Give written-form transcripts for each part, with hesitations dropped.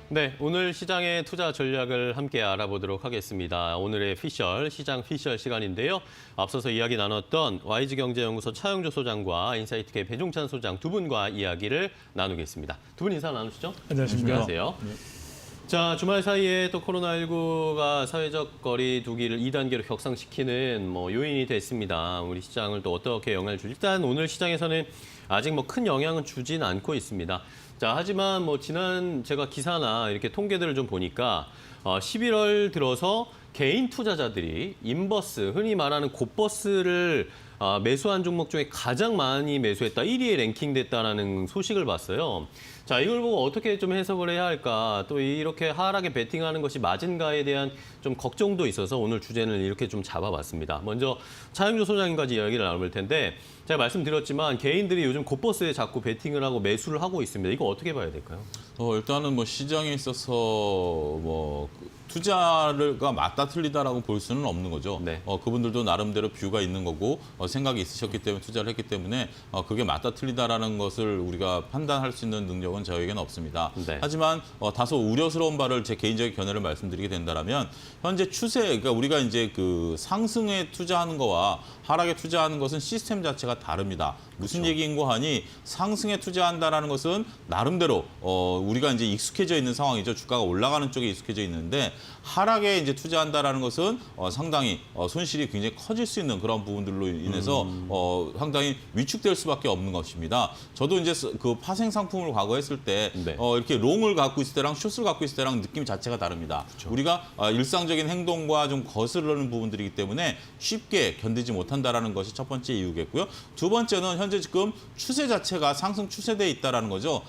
네, 오늘 시장의 투자 전략을 함께 알아보도록 하겠습니다. 오늘의 시장 피셜 시간인데요. 앞서서 이야기 나눴던 YG경제연구소 차영조 소장과 인사이트K 배종찬 소장 두 분과 이야기를 나누겠습니다. 두 분 인사 나누시죠? 안녕하십니까. 안녕하세요. 네. 자, 주말 사이에 또 코로나19가 사회적 거리 두기를 2단계로 격상시키는 요인이 됐습니다. 우리 시장을 또 어떻게 영향을 줄지. 일단 오늘 시장에서는 아직 큰 영향은 주진 않고 있습니다. 자, 하지만 지난 제가 기사나 이렇게 통계들을 좀 보니까 11월 들어서 개인 투자자들이 인버스, 흔히 말하는 곧버스를 매수한 종목 중에 가장 많이 매수했다, 1위에 랭킹됐다라는 소식을 봤어요. 자, 이걸 보고 어떻게 좀 해석을 해야 할까? 또 이렇게 하락에 베팅하는 것이 맞은가에 대한 좀 걱정도 있어서 오늘 주제는 이렇게 좀 잡아봤습니다. 먼저 차영조 소장님까지 이야기를 나눠볼 텐데 제가 말씀드렸지만 개인들이 요즘 곧버스에 자꾸 베팅을 하고 매수를 하고 있습니다. 이거 어떻게 봐야 될까요? 일단은 시장에 있어서 투자가 맞다 틀리다라고 볼 수는 없는 거죠. 네. 그분들도 나름대로 뷰가 있는 거고 생각이 있으셨기 때문에 투자를 했기 때문에 그게 맞다 틀리다라는 것을 우리가 판단할 수 있는 능력은 저에게는 없습니다. 네. 하지만 다소 우려스러운 바를 제 개인적인 견해를 말씀드리게 된다면 현재 추세, 그러니까 우리가 이제 그 상승에 투자하는 거와 하락에 투자하는 것은 시스템 자체가 다릅니다. 무슨 그렇죠. 얘기인고 하니 상승에 투자한다라는 것은 나름대로 우리가 이제 익숙해져 있는 상황이죠. 주가가 올라가는 쪽에 익숙해져 있는데 하락에 이제 투자한다라는 것은 상당히 손실이 굉장히 커질 수 있는 그런 부분들로 인해서 상당히 위축될 수밖에 없는 것입니다. 저도 이제 그 파생 상품을 과거 했을 때 네. 이렇게 롱을 갖고 있을 때랑 숏을 갖고 있을 때랑 느낌 자체가 다릅니다. 그렇죠. 우리가 일상적인 행동과 좀 거스르는 부분들이기 때문에 쉽게 견디지 못한다라는 것이 첫 번째 이유겠고요. 두 번째는 현재 지금 추세 자체가 상승 추세대에 있다라는 거죠.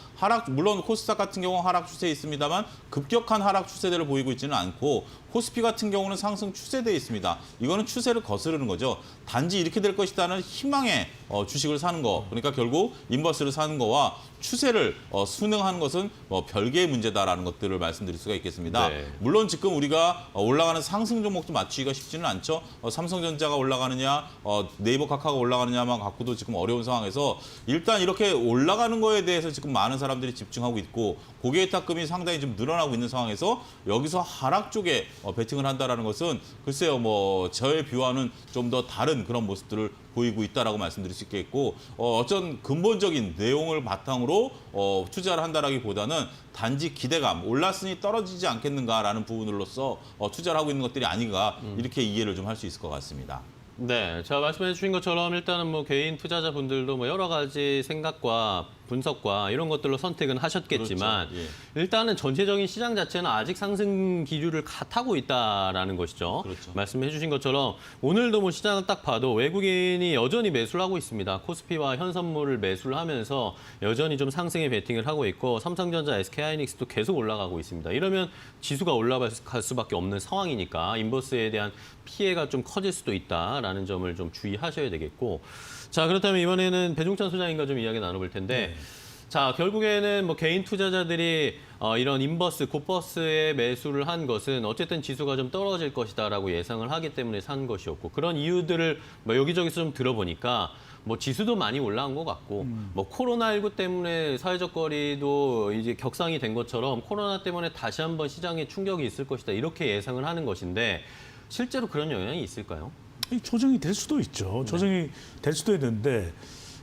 물론 코스닥 같은 경우는 하락 추세에 있습니다만 급격한 하락 추세대를 보이고 있지는 않고 코스피 같은 경우는 상승 추세대에 있습니다. 이거는 추세를 거스르는 거죠. 단지 이렇게 될 것이라는 희망에 주식을 사는 거. 그러니까 결국 인버스를 사는 거와 추세를 순응하는 것은 별개의 문제다라는 것들을 말씀드릴 수가 있겠습니다. 네. 물론 지금 우리가 올라가는 상승 종목도 맞추기가 쉽지는 않죠. 삼성전자가 올라가느냐, 네이버 카카오가 올라가느냐만 갖고도 지금 어려운 상황에서 일단 이렇게 올라가는 거에 대해서 지금 많은 사람들이 집중하고 있고 고객예탁금이 상당히 좀 늘어나고 있는 상황에서 여기서 하락 쪽에 베팅을 한다라는 것은 글쎄요, 저의 뷰와는 좀 더 다른 그런 모습들을 보이고 있다라고 말씀드릴 수 있겠고 어쩐 근본적인 내용을 바탕으로 투자를 한다라기보다는 단지 기대감, 올랐으니 떨어지지 않겠는가라는 부분으로서 투자를 하고 있는 것들이 아닌가 이렇게 이해를 좀 할 수 있을 것 같습니다. 네, 자 말씀해 주신 것처럼 일단은 개인 투자자분들도 여러 가지 생각과 분석과 이런 것들로 선택은 하셨겠지만 그렇죠. 예. 일단은 전체적인 시장 자체는 아직 상승 기류를 타고 있다라는 것이죠. 그렇죠. 말씀해 주신 것처럼 오늘도 시장을 딱 봐도 외국인이 여전히 매수를 하고 있습니다. 코스피와 현선물을 매수를 하면서 여전히 좀 상승에 베팅을 하고 있고 삼성전자, SK하이닉스도 계속 올라가고 있습니다. 이러면 지수가 올라갈 수밖에 없는 상황이니까 인버스에 대한 피해가 좀 커질 수도 있다라는 점을 좀 주의하셔야 되겠고 자 그렇다면 이번에는 배종찬 소장님과 좀 이야기 나눠볼 텐데 자 결국에는 개인 투자자들이 이런 인버스, 곧버스에 매수를 한 것은 어쨌든 지수가 좀 떨어질 것이다라고 예상을 하기 때문에 산 것이었고 그런 이유들을 여기저기서 좀 들어보니까 지수도 많이 올라온 것 같고 코로나19 때문에 사회적 거리도 이제 격상이 된 것처럼 코로나 때문에 다시 한번 시장에 충격이 있을 것이다 이렇게 예상을 하는 것인데 실제로 그런 영향이 있을까요? 조정이 될 수도 있죠. 조정이 될 수도 있는데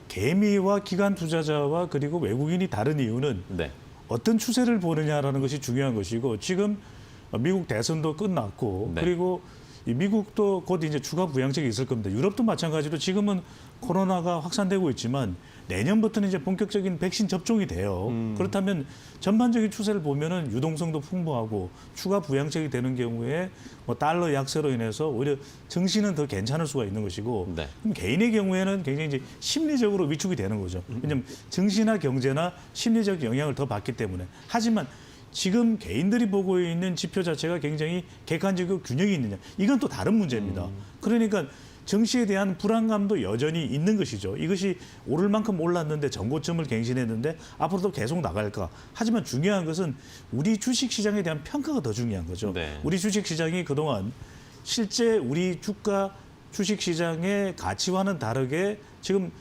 개미와 기관 투자자와 그리고 외국인이 다른 이유는 네. 어떤 추세를 보느냐라는 것이 중요한 것이고 지금 미국 대선도 끝났고 네. 그리고 이 미국도 곧 이제 추가 부양책이 있을 겁니다. 유럽도 마찬가지로 지금은 코로나가 확산되고 있지만 내년부터는 이제 본격적인 백신 접종이 돼요. 그렇다면 전반적인 추세를 보면은 유동성도 풍부하고 추가 부양책이 되는 경우에 달러 약세로 인해서 오히려 증시는 더 괜찮을 수가 있는 것이고 네. 그럼 개인의 경우에는 굉장히 이제 심리적으로 위축이 되는 거죠. 왜냐하면 증시나 경제나 심리적 영향을 더 받기 때문에. 하지만 지금 개인들이 보고 있는 지표 자체가 굉장히 객관적이고 균형이 있느냐. 이건 또 다른 문제입니다. 그러니까 증시에 대한 불안감도 여전히 있는 것이죠. 이것이 오를 만큼 올랐는데 전고점을 갱신했는데 앞으로도 계속 나갈까. 하지만 중요한 것은 우리 주식시장에 대한 평가가 더 중요한 거죠. 네. 우리 주식시장이 그동안 실제 우리 주가 주식시장의 가치와는 다르게 지금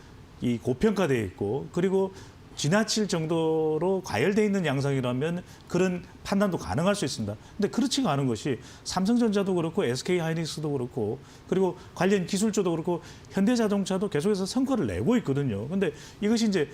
이 고평가되어 있고 그리고 지나칠 정도로 과열돼 있는 양상이라면 그런 판단도 가능할 수 있습니다. 근데 그렇지가 않은 것이 삼성전자도 그렇고 SK하이닉스도 그렇고 그리고 관련 기술주도 그렇고 현대자동차도 계속해서 성과를 내고 있거든요. 근데 이것이 이제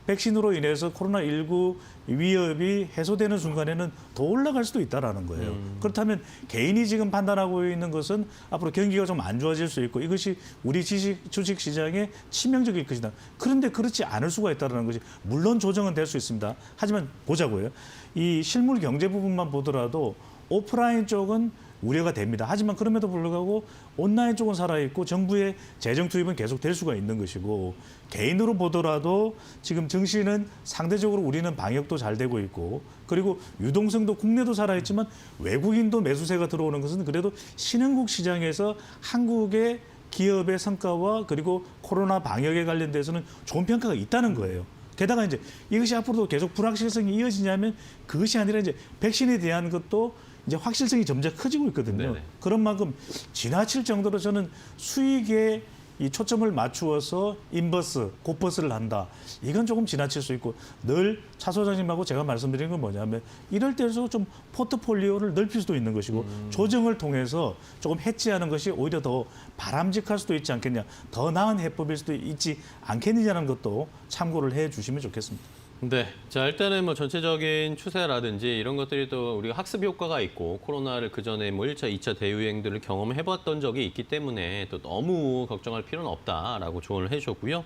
백신으로 인해서 코로나19 위협이 해소되는 순간에는 더 올라갈 수도 있다라는 거예요. 그렇다면 개인이 지금 판단하고 있는 것은 앞으로 경기가 좀 안 좋아질 수 있고 이것이 우리 주식 시장에 치명적일 것이다. 그런데 그렇지 않을 수가 있다는 것이 물론 조정은 될 수 있습니다. 하지만 보자고요. 이 실물 경제 부분만 보더라도 오프라인 쪽은 우려가 됩니다. 하지만 그럼에도 불구하고 온라인 쪽은 살아있고 정부의 재정 투입은 계속 될 수가 있는 것이고 개인으로 보더라도 지금 증시는 상대적으로 우리는 방역도 잘 되고 있고 그리고 유동성도 국내도 살아있지만 외국인도 매수세가 들어오는 것은 그래도 신흥국 시장에서 한국의 기업의 성과와 그리고 코로나 방역에 관련돼서는 좋은 평가가 있다는 거예요. 게다가 이제 이것이 앞으로도 계속 불확실성이 이어지냐면 그것이 아니라 이제 백신에 대한 것도 이제 확실성이 점점 커지고 있거든요. 네네. 그런 만큼 지나칠 정도로 저는 수익에 이 초점을 맞추어서 인버스, 곧버스를 한다. 이건 조금 지나칠 수 있고 늘 차 소장님하고 제가 말씀드리는 건 뭐냐면 이럴 때일수록 좀 포트폴리오를 넓힐 수도 있는 것이고 조정을 통해서 조금 해지하는 것이 오히려 더 바람직할 수도 있지 않겠냐. 더 나은 해법일 수도 있지 않겠느냐는 것도 참고를 해 주시면 좋겠습니다. 네. 자, 일단은 뭐 전체적인 추세라든지 이런 것들이 또 우리가 학습 효과가 있고 코로나를 그전에 뭐 1차, 2차 대유행들을 경험해 봤던 적이 있기 때문에 또 너무 걱정할 필요는 없다라고 조언을 해 주셨고요.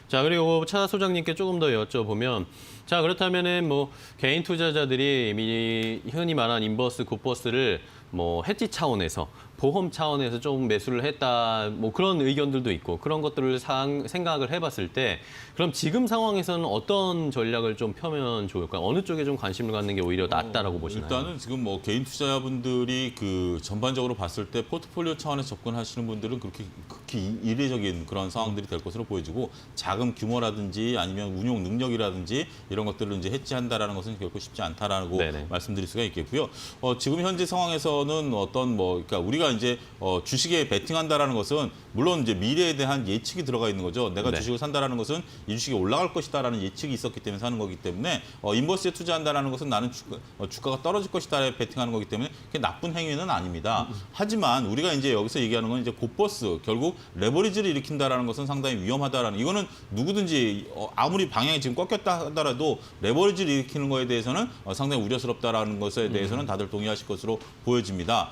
자, 그리고 차 소장님께 조금 더 여쭤보면 자, 그렇다면은 뭐 개인 투자자들이 이미 흔히 말한 인버스, 굿버스를 뭐 해지 차원에서 보험 차원에서 좀 매수를 했다 뭐 그런 의견들도 있고 그런 것들을 생각을 해봤을 때 그럼 지금 상황에서는 어떤 전략을 좀 펴면 좋을까요? 어느 쪽에 좀 관심을 갖는 게 오히려 낫다라고 보시나요? 일단은 지금 뭐 개인 투자자분들이 그 전반적으로 봤을 때 포트폴리오 차원에서 접근하시는 분들은 그렇게 극히 이례적인 그런 상황들이 될 것으로 보여지고 자금 규모라든지 아니면 운용 능력이라든지 이런 것들을 이제 해지한다라는 것은 결코 쉽지 않다라고 네네. 말씀드릴 수가 있겠고요. 지금 현재 상황에서는 어떤 뭐 그러니까 우리가 이제 주식에 베팅한다라는 것은 물론 이제 미래에 대한 예측이 들어가 있는 거죠. 내가 네. 주식을 산다라는 것은 이 주식이 올라갈 것이다라는 예측이 있었기 때문에 사는 거기 때문에 인버스에 투자한다라는 것은 나는 주가가 떨어질 것이다에 베팅하는 거기 때문에 그게 나쁜 행위는 아닙니다. 하지만 우리가 이제 여기서 얘기하는 건 이제 곧버스 결국 레버리지를 일으킨다라는 것은 상당히 위험하다라는 이거는 누구든지 아무리 방향이 지금 꺾였다 하더라도 레버리지를 일으키는 거에 대해서는 상당히 우려스럽다라는 것에 대해서는 다들 동의하실 것으로 보여집니다.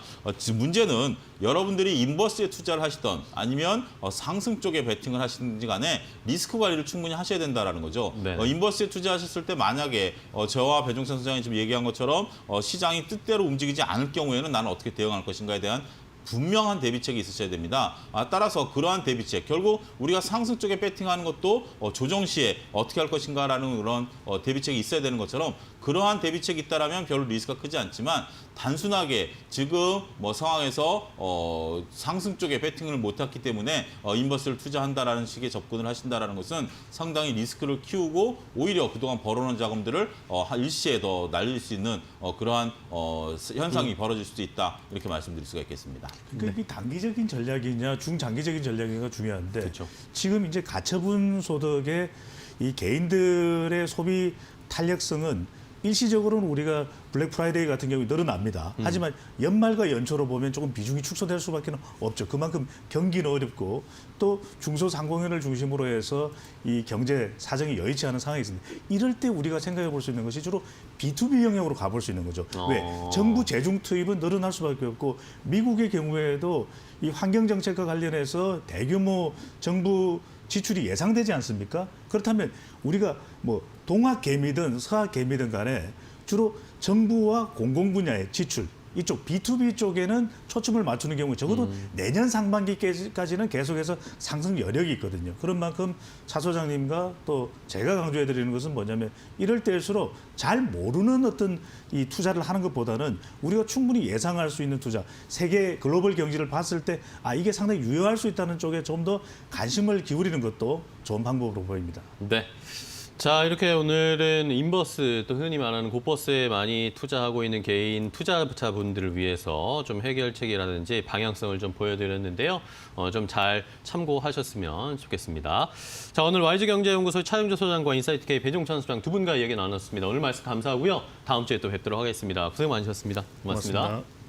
문제는 여러분들이 인버스에 투자를 하시던 아니면 상승 쪽에 베팅을 하시든지 간에 리스크 관리를 충분히 하셔야 된다라는 거죠. 네. 인버스에 투자하셨을 때 만약에 저와 배종찬 소장이 지금 얘기한 것처럼 시장이 뜻대로 움직이지 않을 경우에는 나는 어떻게 대응할 것인가에 대한 분명한 대비책이 있으셔야 됩니다. 따라서 그러한 대비책, 결국 우리가 상승 쪽에 배팅하는 것도 조정 시에 어떻게 할 것인가라는 그런 대비책이 있어야 되는 것처럼 그러한 대비책이 있다라면 별로 리스크가 크지 않지만 단순하게 지금 뭐 상황에서 상승 쪽에 배팅을 못했기 때문에 인버스를 투자한다라는 식의 접근을 하신다라는 것은 상당히 리스크를 키우고 오히려 그동안 벌어놓은 자금들을 일시에 더 날릴 수 있는 그러한 현상이 벌어질 수도 있다 이렇게 말씀드릴 수가 있겠습니다. 그러니까 이 단기적인 전략이냐 중장기적인 전략이냐가 중요한데 그렇죠. 지금 이제 가처분 소득의 이 개인들의 소비 탄력성은 일시적으로는 우리가 블랙 프라이데이 같은 경우에 늘어납니다. 하지만 연말과 연초로 보면 조금 비중이 축소될 수밖에 없죠. 그만큼 경기는 어렵고 또 중소상공인을 중심으로 해서 이 경제 사정이 여의치 않은 상황이 있습니다. 이럴 때 우리가 생각해 볼 수 있는 것이 주로 B2B 영역으로 가볼 수 있는 거죠. 왜? 정부 재정 투입은 늘어날 수밖에 없고 미국의 경우에도 이 환경 정책과 관련해서 대규모 정부 지출이 예상되지 않습니까? 그렇다면 우리가 뭐 동학 개미든 서학 개미든 간에 주로 정부와 공공 분야의 지출 이쪽 B2B 쪽에는 초점을 맞추는 경우 적어도 내년 상반기까지는 계속해서 상승 여력이 있거든요. 그런 만큼 차 소장님과 또 제가 강조해 드리는 것은 뭐냐면 이럴 때일수록 잘 모르는 어떤 이 투자를 하는 것보다는 우리가 충분히 예상할 수 있는 투자, 세계 글로벌 경제를 봤을 때 이게 상당히 유효할 수 있다는 쪽에 좀 더 관심을 기울이는 것도 좋은 방법으로 보입니다. 네. 자, 이렇게 오늘은 인버스 또 흔히 말하는 곧버스에 많이 투자하고 있는 개인 투자자분들을 위해서 좀 해결책이라든지 방향성을 좀 보여드렸는데요. 좀 잘 참고하셨으면 좋겠습니다. 자, 오늘 YG경제연구소 차영조 소장과 인사이트K 배종찬 소장 두 분과 이야기 나눴습니다. 오늘 말씀 감사하고요. 다음 주에 또 뵙도록 하겠습니다. 고생 많으셨습니다. 고맙습니다. 고맙습니다.